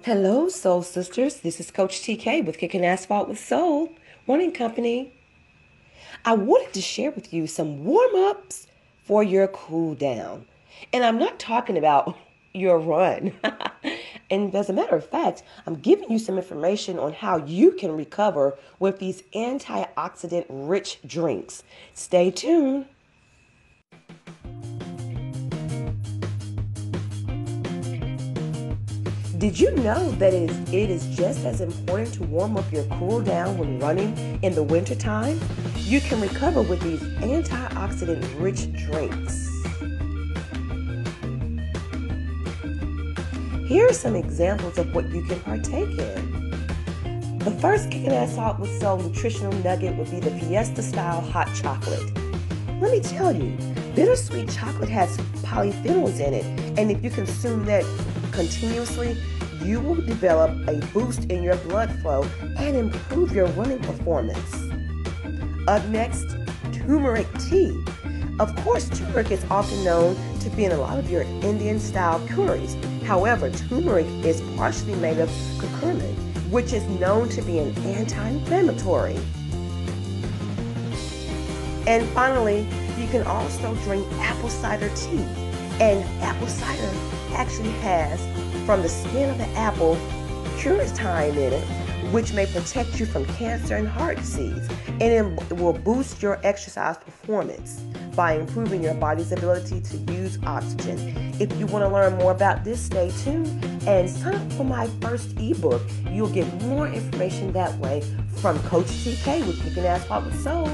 Hello, Soul Sisters. This is Coach TK with Kicking Asphalt with Soul Running Company. I wanted to share with you some warm-ups for your cool down. And I'm not talking about your run. And as a matter of fact, I'm giving you some information on how you can recover with these antioxidant rich drinks. Stay tuned. Did you know that it is just as important to warm up your cool down when running in the wintertime? You can recover with these antioxidant rich drinks. Here are some examples of what you can partake in. The first Kicking Asphalt with Soul nutritional nugget would be the Fiesta style hot chocolate. Let me tell you, bittersweet chocolate has polyphenols in it, and if you consume that continuously, you will develop a boost in your blood flow and improve your running performance. Up next, turmeric tea. Of course, turmeric is often known to be in a lot of your Indian-style curries. However, turmeric is partially made of curcumin, which is known to be an anti-inflammatory. And finally, you can also drink apple cider tea. And apple cider actually has, from the skin of the apple, curacin in it, which may protect you from cancer and heart disease. And it will boost your exercise performance by improving your body's ability to use oxygen. If you want to learn more about this, stay tuned and sign up for my first ebook. You'll get more information that way from Coach TK with Kicking Asphalt with Soul.